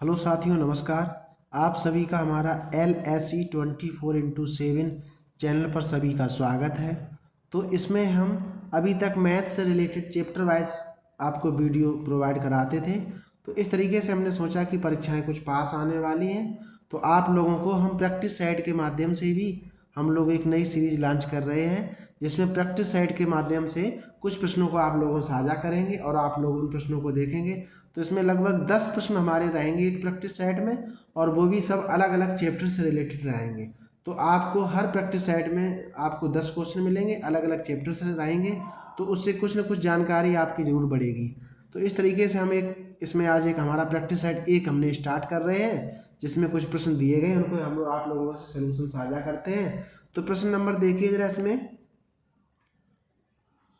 Hello साथियों, नमस्कार। आप सभी का हमारा LSE 24x7 चैनल पर सभी का स्वागत है। तो इसमें हम अभी तक मैथ से रिलेटेड चैप्टर वाइज आपको वीडियो प्रोवाइड कराते थे। तो इस तरीके से हमने सोचा कि परीक्षाएं कुछ पास आने वाली हैं, तो आप लोगों को हम प्रैक्टिस सेट के माध्यम से भी हम लोग एक नई सीरीज लॉन्च कर रहे हैं, जिसमें प्रैक्टिस सेट के माध्यम से कुछ प्रश्नों को आप लोगों से साझा करेंगे और आप लोग उन प्रश्नों को देखेंगे। तो इसमें लगभग 10 प्रश्न हमारे रहेंगे एक प्रैक्टिस सेट में, और वो भी सब अलग अलग चैप्टर से रिलेटेड रहेंगे। तो आपको हर प्रैक्टिस सेट में आपको 10 क्वेश्चन मिलेंगे, अलग अलग चैप्टर से रहेंगे, तो उससे कुछ ना कुछ जानकारी आपकी ज़रूर बढ़ेगी। तो इस तरीके से हम एक इसमें आज एक हमारा प्रैक्टिस सेट एक हमने स्टार्ट कर रहे हैं, जिसमें कुछ प्रश्न दिए गए उनको हम लोग आप लोगों से सोल्यूशन साझा करते हैं। तो प्रश्न नंबर देखिए जरा।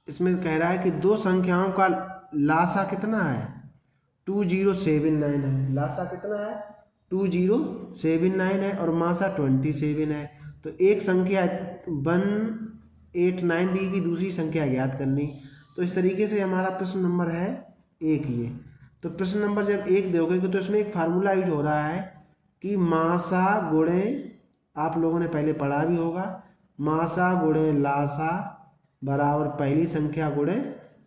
इसमें कह रहा है कि दो संख्याओं का लासा कितना है? 2079 है। लासा कितना है? 2079 है और मासा 27 है। तो एक संख्या 189 दी गई, दूसरी संख्या ज्ञात करनी। तो इस तरीके से हमारा प्रश्न नंबर है एक ये। तो प्रश्न नंबर जब एक दोगे तो इसमें एक फार्मूला यूज हो रहा है कि मासा गुणे, आप लोगों ने पहले पढ़ा भी होगा, मासा गुणे लासा बराबर पहली संख्या गुणे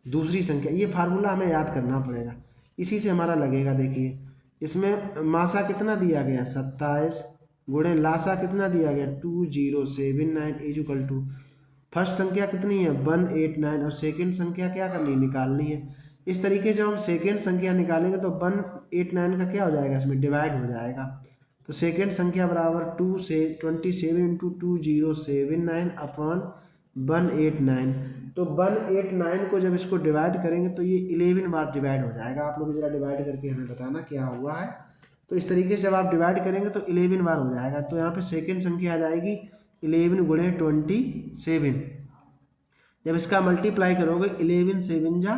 दूसरी संख्या। ये फार्मूला हमें याद करना पड़ेगा, इसी से हमारा लगेगा। देखिए इसमें मासा कितना दिया गया 27 गुणे लासा कितना दिया गया 2079 इक्वल टू फर्स्ट संख्या कितनी है 189 और सेकंड संख्या क्या करनी निकालनी है। इस तरीके से हम सेकंड संख्या निकालेंगे तो 189 का क्या हो जाएगा, इसमें डिवाइड हो जाएगा। तो सेकंड संख्या बराबर 27 इंटू 2079 अपॉन 189। तो 189 को जब इसको डिवाइड करेंगे तो ये 11 बार डिवाइड हो जाएगा। आप लोग जरा डिवाइड करके हमें बताना क्या हुआ है। तो इस तरीके से जब आप डिवाइड करेंगे तो 11 बार हो जाएगा। तो यहाँ पे सेकंड संख्या आ जाएगी 11 गुणे 27। जब इसका मल्टीप्लाई करोगे 11 7 जा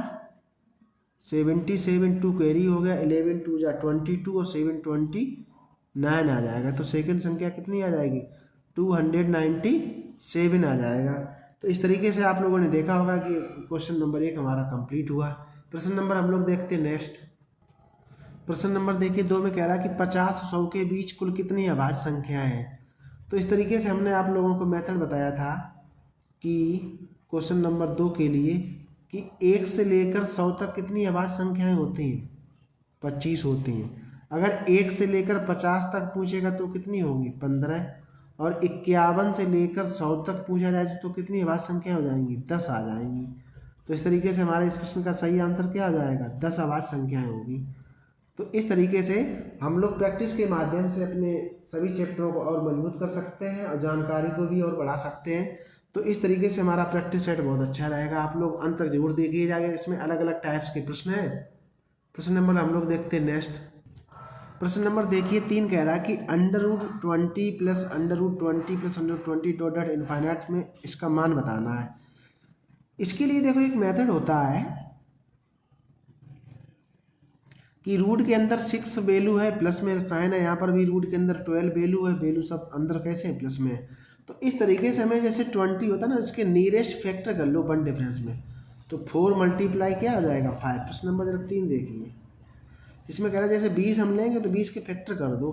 77, 2 कैरी हो गया, 11 2 जा 22 और 7 29 आ जाएगा। तो सेकंड संख्या कितनी आ जाएगी 297 आ जाएगा। तो इस तरीके से आप लोगों ने देखा होगा कि क्वेश्चन नंबर एक हमारा कंप्लीट हुआ। प्रश्न नंबर हम लोग देखते हैं नेक्स्ट। प्रश्न नंबर देखिए 2 में कह रहा है कि 50 100 के बीच कुल कितनी अभाज्य संख्याएं हैं। तो इस तरीके से हमने आप लोगों को मेथड बताया था कि क्वेश्चन नंबर 2 के लिए कि 1 से लेकर 100 तक कितनी अभाज्य संख्याएं होती हैं, 25 होती हैं। अगर 1 से लेकर 50 तक पूछेगा तो कितनी होगी 15, और 51 से लेकर 100 तक पूछा जाए तो कितनी अभाज्य संख्या हो जाएंगी 10 आ जाएंगी। तो इस तरीके से हमारे इस प्रश्न का सही आंसर क्या हो जाएगा 10 अभाज्य संख्याएं होगी। तो इस तरीके से हम लोग प्रैक्टिस के माध्यम से अपने सभी चैप्टरों को और मजबूत कर सकते हैं और जानकारी को भी और बढ़ा सकते हैं। तो इस तरीके से हमारा प्रैक्टिस सेट बहुत अच्छा रहेगा। आप लोग अंत तक जरूर देखिए जाएगा। इसमें अलग अलग टाइप्स के प्रश्न हैं। प्रश्न नंबर हम लोग देखते हैं नेक्स्ट। प्रश्न नंबर देखिए 3 कह रहा है कि √20 plus √20 plus √20 dot dot infinite में इसका मान बताना है। इसके लिए देखो एक मेथड होता है कि रूट के अंदर 6 वैल्यू है, प्लस में साइन है, यहाँ पर भी रूट के अंदर 12 वैल्यू है, वैल्यू सब अंदर कैसे है प्लस में है। तो इस तरीके से हमें जैसे 20 होता है ना, इसके नियरेस्ट फैक्टर कर लो 1 डिफरेंस में, तो 4 मल्टीप्लाई क्या हो जाएगा 5। प्रश्न नंबर 3 देखिए। इसमें कह रहा है जैसे 20 हम लेंगे तो 20 के फैक्टर कर दो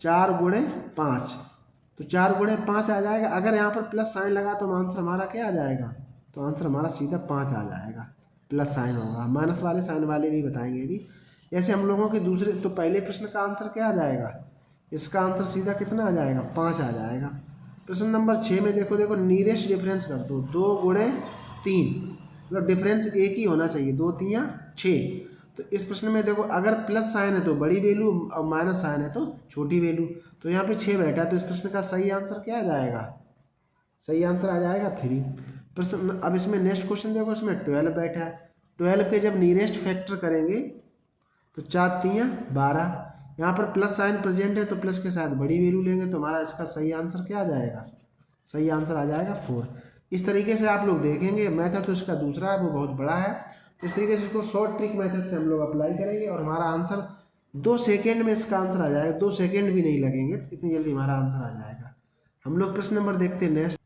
4 गुणे 5, तो 4 गुणे 5 आ जाएगा। अगर यहाँ पर प्लस साइन लगा तो आंसर हमारा क्या आ जाएगा, तो आंसर हमारा सीधा 5 आ जाएगा। प्लस साइन होगा, माइनस वाले साइन वाले भी बताएंगे अभी। जैसे हम लोगों के दूसरे, तो पहले प्रश्न का आंसर क्या आ जाएगा, इसका आंसर सीधा कितना आ जाएगा 5 आ जाएगा। प्रश्न नंबर 6 में देखो नियरेस्ट डिफरेंस कर दो 2 गुणे 3, मतलब डिफरेंस एक ही होना चाहिए, 2 3 6। तो इस प्रश्न में देखो अगर प्लस साइन है तो बड़ी वैल्यू और माइनस साइन है तो छोटी वैल्यू। तो यहाँ पे 6 बैठा है, तो इस प्रश्न का सही आंसर क्या आ जाएगा, सही आंसर आ जाएगा 3। प्रश्न अब इसमें नेक्स्ट क्वेश्चन देखो, इसमें 12 बैठा है। 12 के जब नियरेस्ट फैक्टर करेंगे तो 4 3 12, यहाँ पर प्लस साइन प्रेजेंट है तो प्लस के साथ बड़ी वैल्यू लेंगे, तो हमारा इसका सही आंसर क्या आ जाएगा, सही आंसर आ जाएगा 4। इस तरीके से आप लोग देखेंगे। मेथड तो इसका दूसरा है, वो बहुत बड़ा है। इस तरीके से इसको शॉर्ट ट्रिक मेथड से हम लोग अप्लाई करेंगे और हमारा आंसर 2 सेकेंड में इसका आंसर आ जाएगा। 2 सेकेंड भी नहीं लगेंगे, इतनी जल्दी हमारा आंसर आ जाएगा। हम लोग प्रश्न नंबर देखते हैं नेक्स्ट।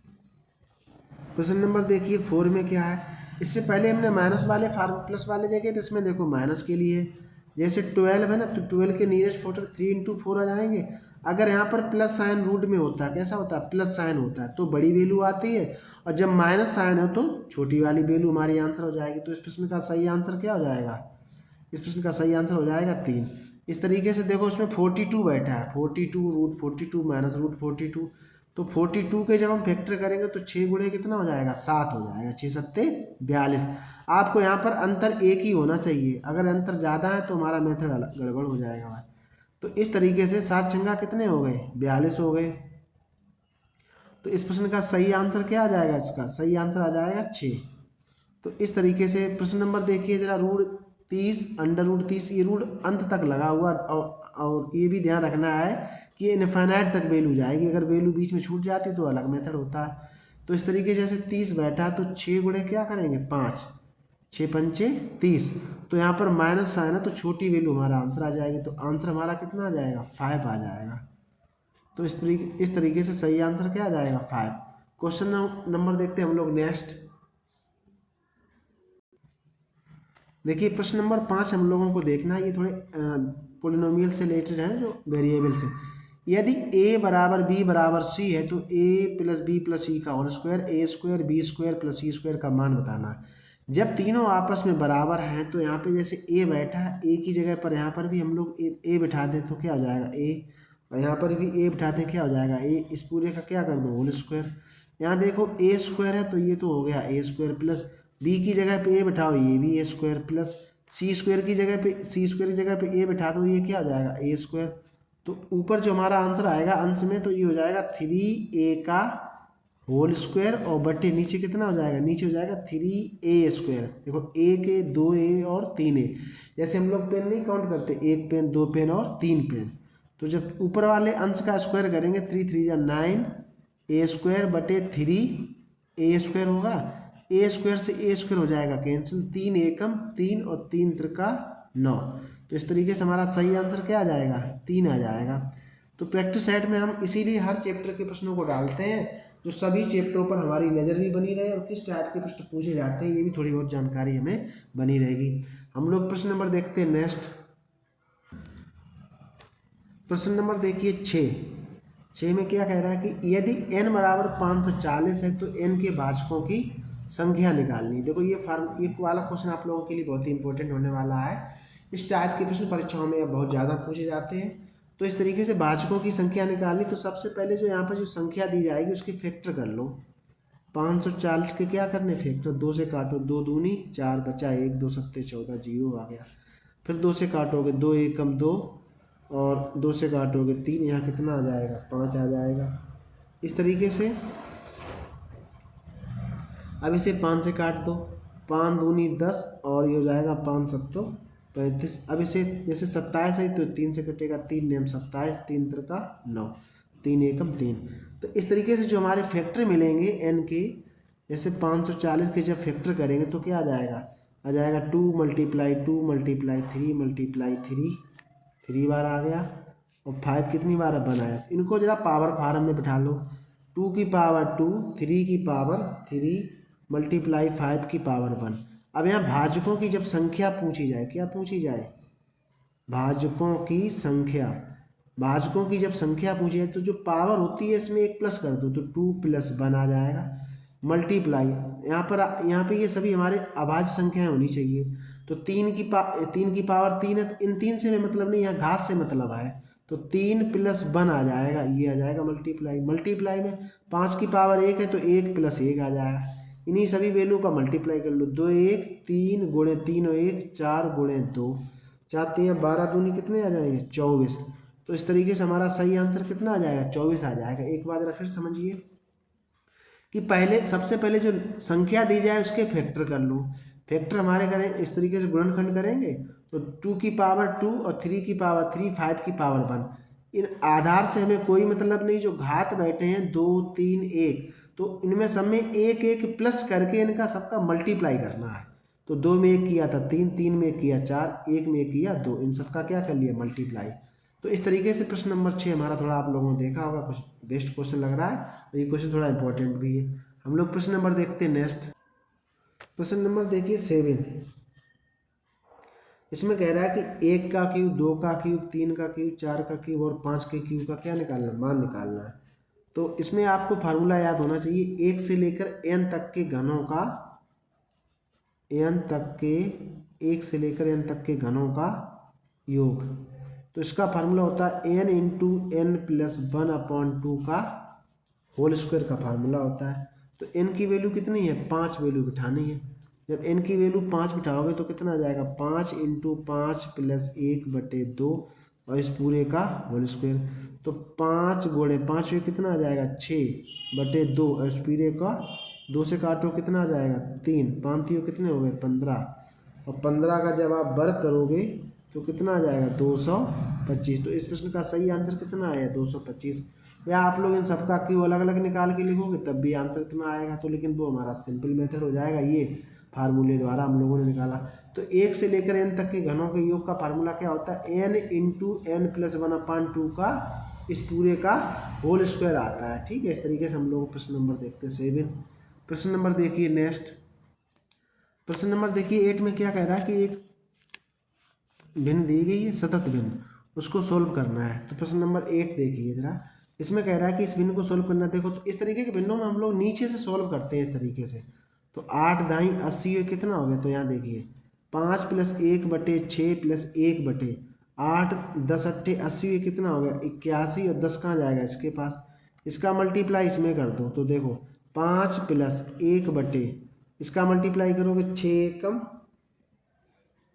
प्रश्न नंबर देखिए 4 में क्या है। इससे पहले हमने माइनस वाले प्लस वाले देखे, तो इसमें देखो माइनस के लिए जैसे 12 है ना, तो 12 के नियरेस्ट फैक्टर 3 × 4 आ जाएंगे। अगर यहाँ पर प्लस साइन रूट में होता है, कैसा होता है, प्लस साइन होता है, तो बड़ी वैल्यू आती है, और जब माइनस साइन हो तो छोटी वाली वैल्यू हमारी आंसर हो जाएगी। तो इस प्रश्न का सही आंसर क्या हो जाएगा, इस प्रश्न का सही आंसर हो जाएगा 3। इस तरीके से देखो उसमें 42 बैठा है, 42 √42 माइनस √42, तो 42 के जब हम फैक्टर करेंगे तो 6 गुणे कितना हो जाएगा, 7 हो जाएगा, 6 सत्ते 42। आपको यहाँ पर अंतर एक ही होना चाहिए, अगर अंतर ज़्यादा है तो हमारा मेथड गड़बड़ हो जाएगा भाई। तो इस तरीके से 7 छंगा कितने हो गए, 42 हो गए। तो इस प्रश्न का सही आंसर क्या आ जाएगा, इसका सही आंसर आ जाएगा 6। तो इस तरीके से प्रश्न नंबर देखिए जरा, √30 √30, ये रूट अंत तक लगा हुआ, और ये भी ध्यान रखना है कि ये इनफाइनाइट तक वैल्यू जाएगी, अगर वैल्यू बीच में छूट जाती तो अलग मेथड होता है। तो इस तरीके से जैसे 30 बैठा तो 6 गुणे क्या करेंगे, 5, 6 पंचे 30, तो यहाँ पर माइनस साइन है तो छोटी वैल्यू हमारा आंसर आ जाएगी, तो आंसर हमारा कितना आ जाएगा, 5 आ जाएगा। तो इस तरीके से सही आंसर क्या आ जाएगा, 5। क्वेश्चन नंबर देखते हैं हम लोग नेक्स्ट। देखिए प्रश्न नंबर 5 हम लोगों को देखना है, ये थोड़े पोलिनोमियल से रिलेटेड है, जो वेरिएबल से। यदि a बराबर b बराबर c है तो a plus B plus C का whole square, a square B square plus C square का मान बताना है। जब तीनों आपस में बराबर हैं तो यहाँ पे जैसे a बैठा है, a की जगह पर यहाँ पर भी हम लोग a बिठा दें तो क्या हो जाएगा a, और यहाँ पर भी a बिठा दें क्या हो जाएगा a, इस पूरे का क्या कर दो होल स्क्वायर। यहाँ देखो a स्क्वायर है तो ये तो हो गया a स्क्वायर, प्लस b की जगह पे a बिठाओ, ये भी a square, plus C square की जगह पे a बिठा दो, ये क्या हो जाएगा a स्क्वायर। तो ऊपर जो हमारा आंसर आएगा अंश में, तो ये हो जाएगा 3a का होल स्क्वायर, और बटे नीचे कितना हो जाएगा, नीचे हो जाएगा 3a स्क्वायर। देखो a के 2a और 3a, जैसे हम लोग पेन नहीं काउंट करते, 1 पेन 2 पेन और 3 पेन, तो जब ऊपर वाले अंश का स्क्वायर करेंगे 3 3 या 9, a स्क्वायर बटे 3a स्क्वायर होगा, a स्क्वायर से a स्क्वायर हो जाएगा कैंसिल, 3 एकम 3 और 3 त्रिका 9। तो इस तरीके से हमारा सही आंसर क्या आ जाएगा, 3 आ जाएगा। तो प्रैक्टिस सेट में हम इसीलिए हर चैप्टर के प्रश्नों को डालते हैं, जो सभी चैप्टरों पर हमारी नज़र भी बनी रहे, और किस टाइप के प्रश्न पूछे जाते हैं ये भी थोड़ी बहुत जानकारी हमें बनी रहेगी। हम लोग प्रश्न नंबर देखते हैं नेक्स्ट। प्रश्न नंबर देखिए 6 में क्या कह रहा है कि यदि n बराबर 540 है तो n के भाजकों की संख्या निकालनी। देखो ये वाला क्वेश्चन आप लोगों के लिए बहुत ही इंपॉर्टेंट होने वाला है, इस टाइप के प्रश्न परीक्षाओं में बहुत ज़्यादा पूछे जाते हैं। तो इस तरीके से भाजकों की संख्या निकालनी, तो सबसे पहले जो यहाँ पर जो संख्या दी जाएगी उसके फैक्टर कर लो। 540 के क्या करने फैक्टर, 2 से काटो, 2 दूनी 4 बचा 1, 2 सत्ते 14, 0 आ गया। फिर 2 से काटोगे 2 एकम 2, और 2 से काटोगे 3, यहाँ कितना आ जाएगा, 5 आ जाएगा। इस तरीके से अब इसे 5 से काट दो, 5 दूनी 10, और ये हो जाएगा 5 सत्तो 35। अब इसे जैसे 27 है तो 3 से कटेगा, 3 नेम 27, 3 त्रिका 9, 3 एकम 3। तो इस तरीके से जो हमारे फैक्टर मिलेंगे n के, जैसे 540 के जब फैक्टर करेंगे तो क्या आ जाएगा 2 × 2 × 3 × 3 बार आ गया, और 5 कितनी बार बनाया। इनको जरा पावर फार्म में बिठा लो, 2 की पावर 2, 3 की पावर 3 × 5 की पावर 1। अब यहाँ भाजकों की जब संख्या पूछी जाए, क्या पूछी जाए, भाजकों की संख्या, भाजकों की जब संख्या पूछी जाए तो जो पावर होती है इसमें एक प्लस कर दो, तो 2 + 1 आ जाएगा, मल्टीप्लाई यहाँ पे ये सभी हमारे अभाज्य संख्याएं होनी चाहिए। तो 3 की पावर 3 है, तो इन 3 से में मतलब नहीं, यहाँ घात से मतलब है, तो 3 + 1 आ जाएगा, ये आ जाएगा मल्टीप्लाई में 5 की पावर 1 है तो 1 + 1 आ जाएगा। इन्हीं सभी वैल्यू का मल्टीप्लाई कर लो, 2 1 3 गुणे 3 और 1 4 गुणे 2, 4 3 12 दूनी कितने आ जाएंगे 24। तो इस तरीके से हमारा सही आंसर कितना आ जाएगा 24 आ जाएगा। एक बात जरा फिर समझिए कि सबसे पहले जो संख्या दी जाए उसके फैक्टर कर लो। फैक्टर हमारे करें इस तरीके से गुणनखंड करेंगे तो 2 की पावर 2 और 3 की पावर 3, 5 की पावर 1। इन आधार से हमें कोई मतलब नहीं, जो घात बैठे हैं 2 3 1, तो इनमें सब में एक एक प्लस करके इनका सबका मल्टीप्लाई करना है। तो 2 में 1 किया था 3, 3 में 1 किया 4, 1 में 1 किया 2, इन सबका क्या कर लिया मल्टीप्लाई। तो इस तरीके से प्रश्न नंबर 6 हमारा थोड़ा आप लोगों ने देखा होगा, कुछ बेस्ट क्वेश्चन लग रहा है, और ये क्वेश्चन थोड़ा इंपॉर्टेंट भी है। हम लोग प्रश्न नंबर देखते हैं नेक्स्ट। प्रश्न नंबर देखिए 7। इसमें कह रहा है कि 1 का क्यूब, 2 का क्यूब, 3 का क्यूब, 4 का क्यूब और 5 के क्यूब का क्या निकालना है, मान निकालना है। तो इसमें आपको फार्मूला याद होना चाहिए, 1 से लेकर n तक के घनों का, n तक के 1 से लेकर n तक के घनों का योग। तो इसका फार्मूला होता है n इंटू एन प्लस 1/2 का होल स्क्वायर का फार्मूला होता है। तो n की वैल्यू कितनी है, 5 वैल्यू बिठानी है। जब n की वैल्यू 5 बिठाओगे तो कितना आ जाएगा, 5 इंटू 5 प्लस 1/2 और इस पूरे का होल स्क्वायर। तो 5 गुणे 5 ये कितना आ जाएगा, 6/2 और इस पूरे का 2 से काटो कितना आ जाएगा, 3, 5 तीन कितने हो गए, 15 और 15 का जब आप वर्ग करोगे तो कितना आ जाएगा, 225। तो इस प्रश्न का सही आंसर कितना आया, 225। या आप लोग इन सबका क्यों अलग अलग निकाल के लिखोगे तब भी आंसर इतना आएगा, तो लेकिन वो हमारा सिंपल मेथड हो जाएगा, ये फार्मूले द्वारा हम लोगों ने निकाला। तो 1 से लेकर n तक के घनों के योग का फार्मूला क्या होता है, n इंटू एन प्लस 1/2 का इस पूरे का होल स्क्वायर आता है। ठीक है, इस तरीके से हम लोग प्रश्न नंबर देखते हैं 7। प्रश्न नंबर देखिए नेक्स्ट, प्रश्न नंबर देखिए 8 में क्या कह रहा है कि एक भिन्न दी गई है सतत भिन्न, उसको सोल्व करना है। तो प्रश्न नंबर 8 देखिए जरा, इसमें कह रहा है कि इस भिन्न को सोल्व करना। देखो तो इस तरीके के भिन्नों में हम लोग नीचे से सोल्व करते हैं इस तरीके से। तो 8 दाई 80 कितना हो गया, तो यहाँ देखिए 5 + 1/6 + 1/8, 10 अट्ठे 80 कितना हो गया, 81 और 10 कहाँ जाएगा इसके पास, इसका मल्टीप्लाई इसमें कर दो। तो देखो 5 + 1/, इसका मल्टीप्लाई करोगे 6 कम,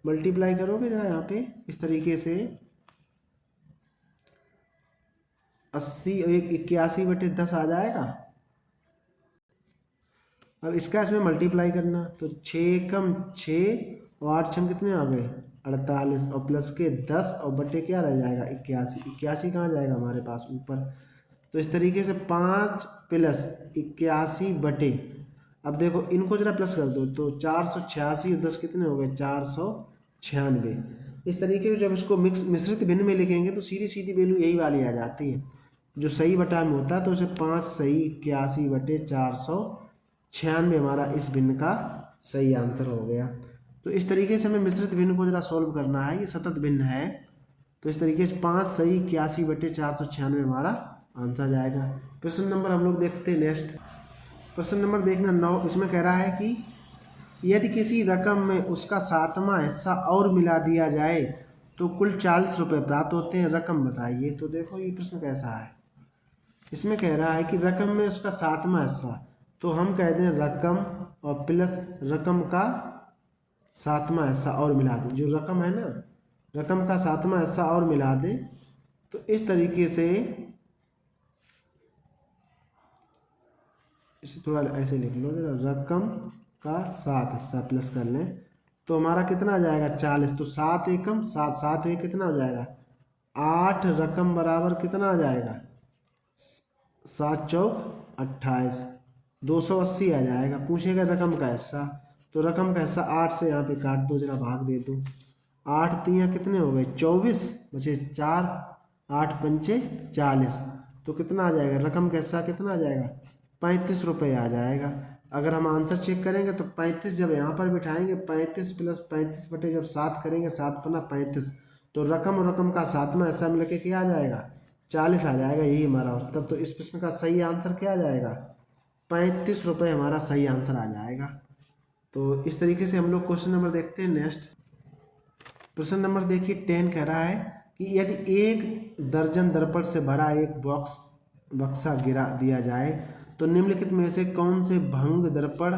मल्टीप्लाई करोगे जरा यहाँ पे इस तरीके से 80 और 81/10 आ जाएगा। अब इसका इसमें मल्टीप्लाई करना, तो 6 कम 6 और 8 छम कितने आ गए, 48 और प्लस के 10 और बटे क्या रह जाएगा, 81। 81 कहाँ जाएगा हमारे पास ऊपर। तो इस तरीके से 5 + 81/, अब देखो इनको जरा प्लस कर दो तो 486 और 10 कितने हो गए, 496। इस तरीके से जब इसको मिश्रित भिन्न में लिखेंगे तो सीधी सीधी वैल्यू यही वाली आ जाती है, जो सही बटा में होता है। तो उसे 5 सही 81/496 हमारा इस भिन्न का सही आंसर हो गया। तो इस तरीके से हमें मिश्रित भिन्न को जरा सॉल्व करना है, ये सतत भिन्न है। तो इस तरीके से 5 सही 81/496 हमारा आंसर जाएगा। प्रश्न नंबर हम लोग देखते हैं नेक्स्ट, प्रश्न नंबर देखना 9। इसमें कह रहा है कि यदि किसी रकम में उसका 7वां हिस्सा और मिला दिया जाए तो कुल 40 रुपये प्राप्त होते हैं, रकम बताइए। तो देखो ये प्रश्न कैसा है, इसमें कह रहा है कि रकम में उसका 7वां हिस्सा, तो हम कह दें रकम और प्लस रकम का 7वां हिस्सा और मिला दें, जो रकम है ना रकम का 7वां हिस्सा और मिला दें। तो इस तरीके से इसे थोड़ा ऐसे लिख लो जरा, रकम का 7 हिस्सा प्लस कर लें तो हमारा कितना आ जाएगा, 40। तो 7 एकम 7, 7 एक कितना हो जाएगा, 8 रकम बराबर कितना आ जाएगा, 7 चौक 28, 280 आ जाएगा। पूछेगा रकम का हिस्सा, तो रकम का हिस्सा 8 से यहाँ पे काट दो जरा, भाग दे दो। 8 तियाँ कितने हो गए, 24 बचे 4, 8 पंचे 40। तो कितना आ जाएगा, रकम का हिस्सा कितना आ जाएगा, 35 रुपये आ जाएगा। अगर हम आंसर चेक करेंगे तो 35 जब यहाँ पर बिठाएंगे, 35 + 35 बटे जब 7 करेंगे, 7 पन्ना 35, तो रकम और रकम का 7वां हिस्सा मिल के क्या आ जाएगा, 40 आ जाएगा। यही हमारा उत्तर। तो इस प्रश्न का सही आंसर क्या आ जाएगा, 35 रुपये हमारा सही आंसर आ जाएगा। तो इस तरीके से हम लोग क्वेश्चन नंबर देखते हैं नेक्स्ट। प्रश्न नंबर देखिए 10 कह रहा है कि यदि 1 दर्जन दर्पण से भरा एक बक्सा गिरा दिया जाए तो निम्नलिखित में से कौन से भंग दर्पण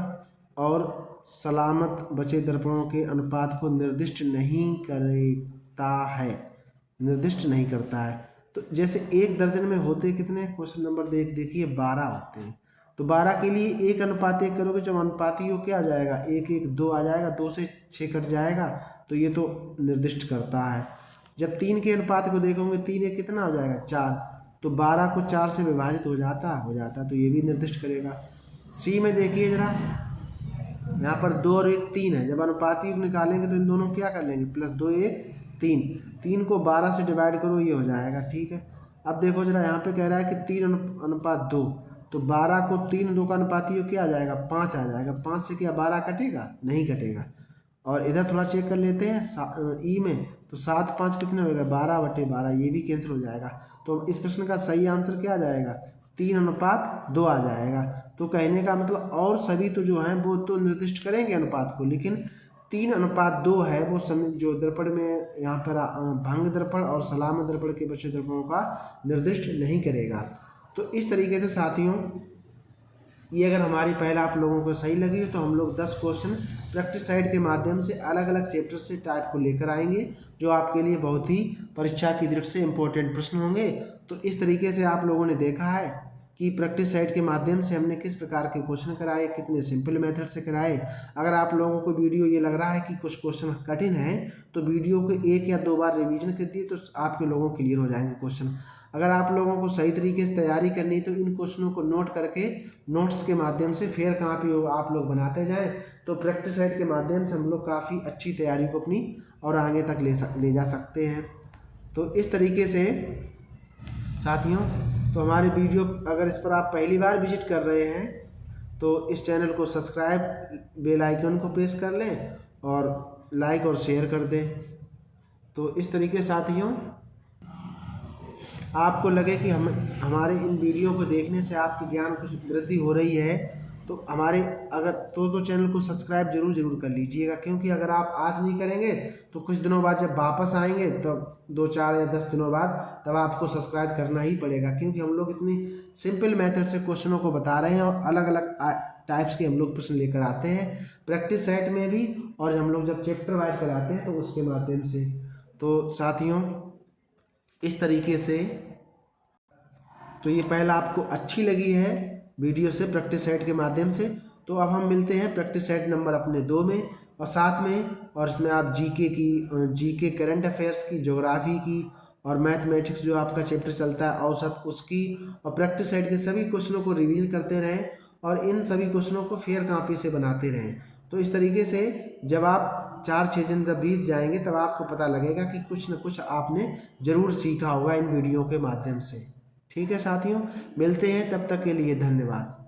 और सलामत बचे दर्पणों के अनुपात को निर्दिष्ट नहीं करता है। तो जैसे 1 दर्जन में होते कितने, क्वेश्चन नंबर देखिए 12 होते हैं। तो 12 के लिए 1:1 करोगे, जब अनुपाती हो क्या आ जाएगा, 1 1 2 आ जाएगा, 2 से 6 कट जाएगा, तो ये तो निर्दिष्ट करता है। जब 3 के अनुपात को देखोगे, 3 1 कितना हो जाएगा, 4, तो 12 को 4 से विभाजित हो जाता, तो ये भी निर्दिष्ट करेगा। सी में देखिए जरा, यहाँ पर 2 और 1 3 है, जब अनुपाती योग निकालेंगे तो इन दोनों को क्या कर लेंगे, +2 1 3, 3 को 12 से डिवाइड करो, ये हो जाएगा। ठीक है, अब देखो जरा यहाँ पे कह रहा है कि 3:2, तो 12 को 3 2 का अनुपाती योग क्या आ जाएगा, 5 आ जाएगा। 5 से क्या 12 कटेगा, नहीं कटेगा। और इधर थोड़ा चेक कर लेते हैं ई में, तो 7 5 कितने होगा 12/12, ये भी कैंसिल हो जाएगा। तो इस प्रश्न का सही आंसर क्या आ जाएगा 3:2 आ जाएगा। तो कहने का मतलब और सभी तो जो हैं वो तो निर्दिष्ट करेंगे अनुपात को, लेकिन 3:2 है वो जो दर्पण में यहाँ पर भंग दर्पण और सलाम दर्पण के बचे दर्पणों का निर्दिष्ट नहीं करेगा। तो इस तरीके से साथियों ये अगर हमारी पहला आप लोगों को सही लगी तो हम लोग 10 क्वेश्चन प्रैक्टिस साइट के माध्यम से अलग अलग चैप्टर से टाइप को लेकर आएंगे, जो आपके लिए बहुत ही परीक्षा की दृष्टि से इम्पोर्टेंट प्रश्न होंगे। तो इस तरीके से आप लोगों ने देखा है कि प्रैक्टिस साइट के माध्यम से हमने किस प्रकार के क्वेश्चन कराए, कितने सिंपल मेथड से कराए। अगर आप लोगों को वीडियो ये लग रहा है कि कुछ क्वेश्चन कठिन है तो वीडियो को 1 या 2 बार रिवीजन कर दिए तो आपके लोगों क्लियर हो जाएंगे क्वेश्चन। अगर आप लोगों को सही तरीके से तैयारी करनी है तो इन क्वेश्चनों को नोट करके नोट्स के माध्यम से फेयर कॉपी आप लोग बनाते जाएं, तो प्रैक्टिस साइट के माध्यम से हम लोग काफ़ी अच्छी तैयारी को अपनी और आगे तक ले जा सकते हैं। तो इस तरीके से साथियों तो हमारे वीडियो अगर इस पर आप पहली बार विजिट कर रहे हैं तो इस चैनल को सब्सक्राइब, बेल आइकन को प्रेस कर लें और लाइक और शेयर कर दें। तो इस तरीके साथियों आपको लगे कि हमारे इन वीडियो को देखने से आपकी ज्ञान कुछ वृद्धि हो रही है तो हमारे अगर तो चैनल को सब्सक्राइब जरूर कर लीजिएगा, क्योंकि अगर आप आज नहीं करेंगे तो कुछ दिनों बाद जब वापस आएंगे तब 2 4 या 10 दिनों बाद तब आपको सब्सक्राइब करना ही पड़ेगा, क्योंकि हम लोग इतनी सिंपल मेथड से क्वेश्चनों को बता रहे हैं और अलग अलग टाइप्स के हम लोग प्रश्न लेकर आते हैं प्रैक्टिस सेट में भी, और हम लोग जब चैप्टर वाइज कराते हैं तो उसके माध्यम से। तो साथियों इस तरीके से तो ये पहला आपको अच्छी लगी है वीडियो से प्रैक्टिस सेट के माध्यम से। तो अब हम मिलते हैं प्रैक्टिस सेट नंबर अपने 2 में और 7 में, और इसमें आप जीके करंट अफेयर्स की, ज्योग्राफी की और मैथमेटिक्स जो आपका चैप्टर चलता है औसत उसकी, और प्रैक्टिस सेट के सभी क्वेश्चनों को रिवीजन करते रहें और इन सभी क्वेश्चनों को फेयर कॉपी से बनाते रहें। तो इस तरीके से जब आप 4-6 दिन जब बीत जाएंगे तब आपको पता लगेगा कि कुछ न कुछ आपने ज़रूर सीखा होगा इन वीडियो के माध्यम से। ठीक है साथियों, मिलते हैं, तब तक के लिए धन्यवाद।